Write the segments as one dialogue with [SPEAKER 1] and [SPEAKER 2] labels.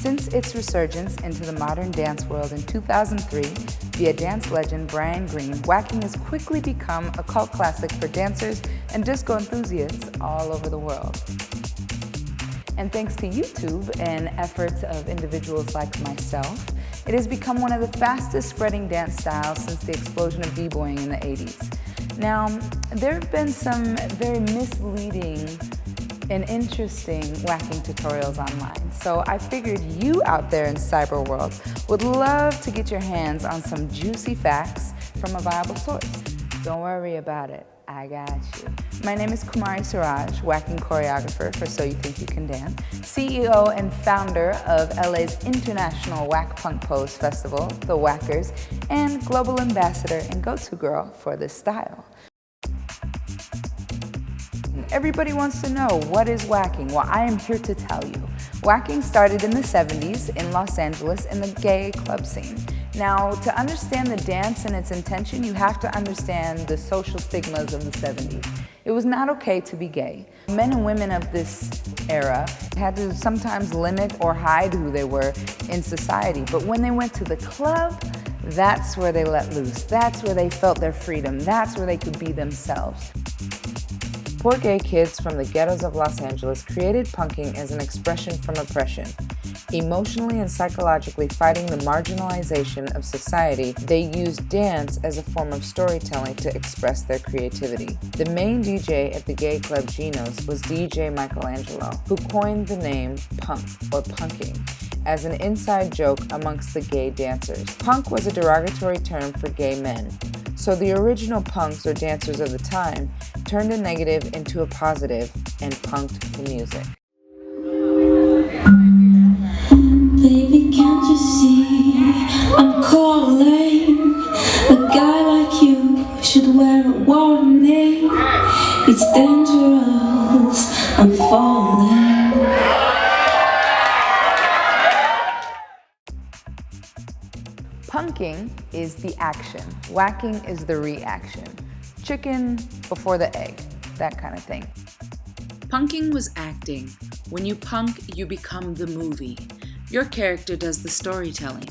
[SPEAKER 1] Since its resurgence into the modern dance world in 2003 via dance legend Brian Green, waacking has quickly become a cult classic for dancers and disco enthusiasts all over the world. And thanks to YouTube and efforts of individuals like myself, it has become one of the fastest spreading dance styles since the explosion of b-boying in the 80s. Now, there have been some very misleading and interesting waacking tutorials online, so I figured you out there in cyber world would love to get your hands on some juicy facts from a viable source. Don't worry about it, I got you. My name is Kumari Suraj, waacking choreographer for So You Think You Can Dance, CEO and founder of LA's International Wack Punk Pose Festival, the Waackers, and global ambassador and go-to girl for this style. Everybody wants to know, what is waacking? Well, I am here to tell you. Waacking started in the 70s in Los Angeles in the gay club scene. Now, to understand the dance and its intention, you have to understand the social stigmas of the 70s. It was not okay to be gay. Men and women of this era had to sometimes limit or hide who they were in society. But when they went to the club, that's where they let loose. That's where they felt their freedom. That's where they could be themselves. Poor gay kids from the ghettos of Los Angeles created punking as an expression from oppression. Emotionally and psychologically fighting the marginalization of society, they used dance as a form of storytelling to express their creativity. The main DJ at the gay club Gino's was DJ Michelangelo, who coined the name punk or punking as an inside joke amongst the gay dancers. Punk was a derogatory term for gay men, so the original punks or dancers of the time turned a negative into a positive and punked the music.
[SPEAKER 2] Baby, can't you see I'm calling? A guy like you should wear a warning. It's dangerous, I'm falling.
[SPEAKER 1] Punking is the action. Waacking is the reaction. Chicken before the egg, that kind of thing.
[SPEAKER 3] Punking was acting. When you punk, you become the movie. Your character does the storytelling.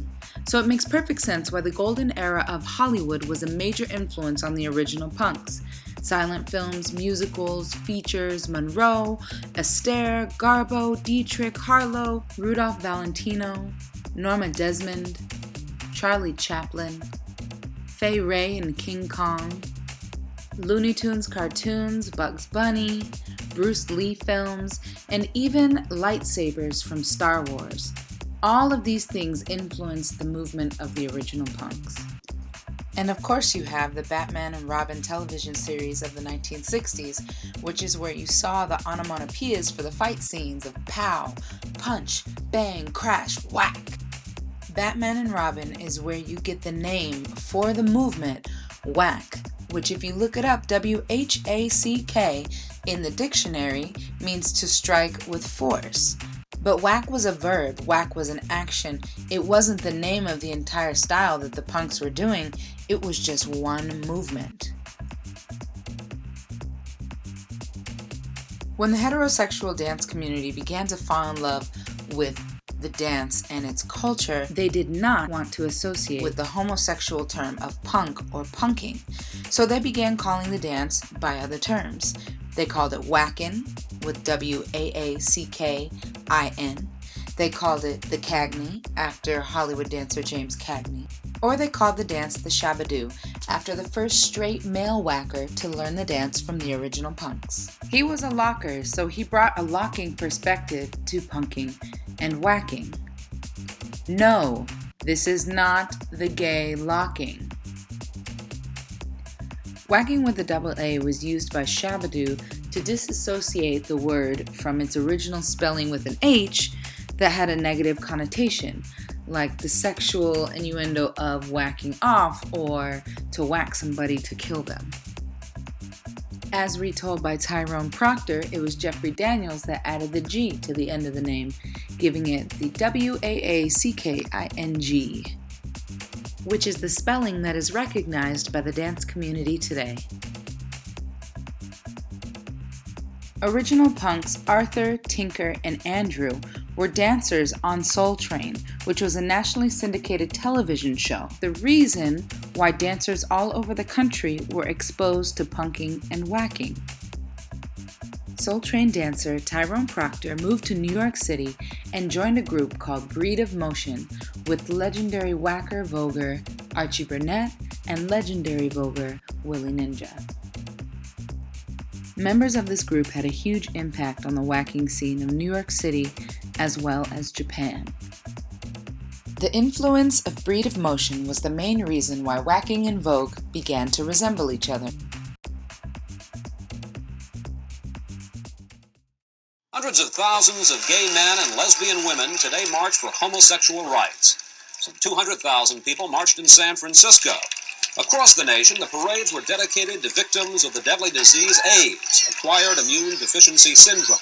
[SPEAKER 3] So it makes perfect sense why the golden era of Hollywood was a major influence on the original punks. Silent films, musicals, features, Monroe, Astaire, Garbo, Dietrich, Harlow, Rudolph Valentino, Norma Desmond, Charlie Chaplin, Fay Wray and King Kong, Looney Tunes cartoons, Bugs Bunny, Bruce Lee films, and even lightsabers from Star Wars. All of these things influenced the movement of the original punks. And of course you have the Batman and Robin television series of the 1960s, which is where you saw the onomatopoeias for the fight scenes of pow, punch, bang, crash, whack. Batman and Robin is where you get the name for the movement, whack, which if you look it up, W-H-A-C-K, in the dictionary means to strike with force. But whack was a verb, whack was an action. It wasn't the name of the entire style that the punks were doing, it was just one movement. When the heterosexual dance community began to fall in love with the dance and its culture, they did not want to associate with the homosexual term of punk or punking. So they began calling the dance by other terms. They called it waackin, with W-A-A-C-K-I-N. They called it the Cagney, after Hollywood dancer James Cagney. Or they called the dance the Shabba-doo, after the first straight male whacker to learn the dance from the original punks. He was a locker, so he brought a locking perspective to punking and waacking. No, this is not the gay locking. Waacking with a double A was used by Shabba-doo to disassociate the word from its original spelling with an H that had a negative connotation, like the sexual innuendo of whacking off or to whack somebody to kill them. As retold by Tyrone Proctor, it was Jeffrey Daniels that added the G to the end of the name, giving it the W-A-A-C-K-I-N-G, which is the spelling that is recognized by the dance community today. Original punks Arthur, Tinker, and Andrew were dancers on Soul Train, which was a nationally syndicated television show. The reason why dancers all over the country were exposed to punking and whacking. Soul Train dancer Tyrone Proctor moved to New York City and joined a group called Breed of Motion with legendary whacker Voguer Archie Burnett and legendary Voguer Willie Ninja. Members of this group had a huge impact on the whacking scene of New York City as well as Japan. The influence of Breed of Motion was the main reason why whacking and Vogue began to resemble each other.
[SPEAKER 4] Hundreds of thousands of gay men and lesbian women today march for homosexual rights. Some 200,000 people marched in San Francisco. Across the nation, the parades were dedicated to victims of the deadly disease AIDS, acquired immune deficiency syndrome.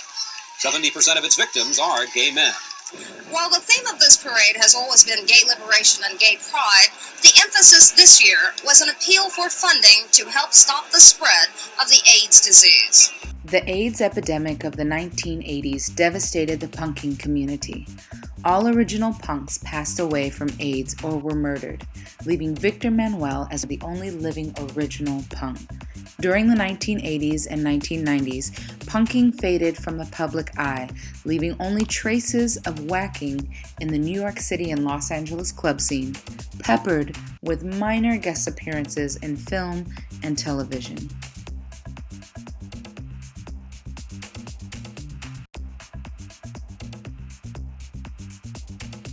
[SPEAKER 4] 70% of its victims are gay men.
[SPEAKER 5] While the theme of this parade has always been gay liberation and gay pride, the emphasis this year was an appeal for funding to help stop the spread of the AIDS disease.
[SPEAKER 3] The AIDS epidemic of the 1980s devastated the punking community. All original punks passed away from AIDS or were murdered, leaving Victor Manuel as the only living original punk. During the 1980s and 1990s, punking faded from the public eye, leaving only traces of whacking in the New York City and Los Angeles club scene, peppered with minor guest appearances in film and television.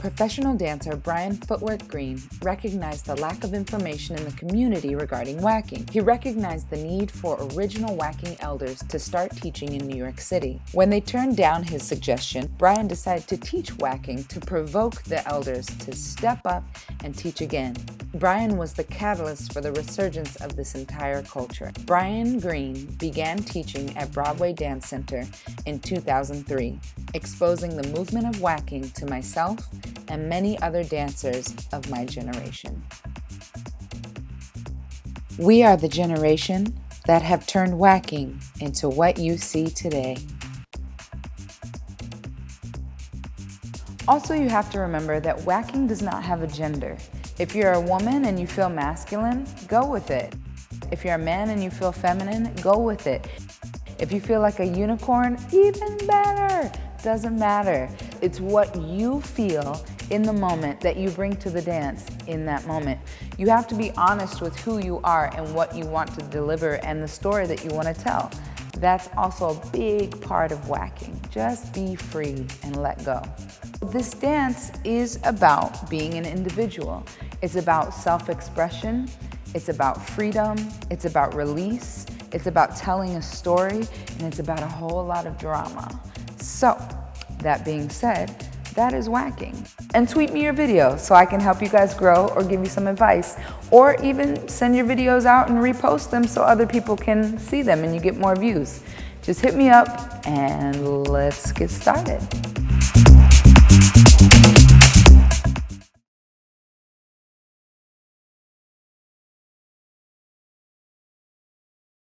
[SPEAKER 3] Professional dancer Brian Footwork Green recognized the lack of information in the community regarding whacking. He recognized the need for original whacking elders to start teaching in New York City. When they turned down his suggestion, Brian decided to teach whacking to provoke the elders to step up and teach again. Brian was the catalyst for the resurgence of this entire culture. Brian Green began teaching at Broadway Dance Center in 2003, exposing the movement of whacking to myself and many other dancers of my generation. We are the generation that have turned whacking into what you see today. Also, you have to remember that whacking does not have a gender. If you're a woman and you feel masculine, go with it. If you're a man and you feel feminine, go with it. If you feel like a unicorn, even better. Doesn't matter. It's what you feel in the moment that you bring to the dance in that moment. You have to be honest with who you are and what you want to deliver and the story that you want to tell. That's also a big part of whacking. Just be free and let go. This dance is about being an individual. It's about self-expression. It's about freedom. It's about release. It's about telling a story, and it's about a whole lot of drama. So, that being said, that is whacking. And tweet me your video so I can help you guys grow or give you some advice, or even send your videos out and repost them so other people can see them and you get more views. Just hit me up and let's get started.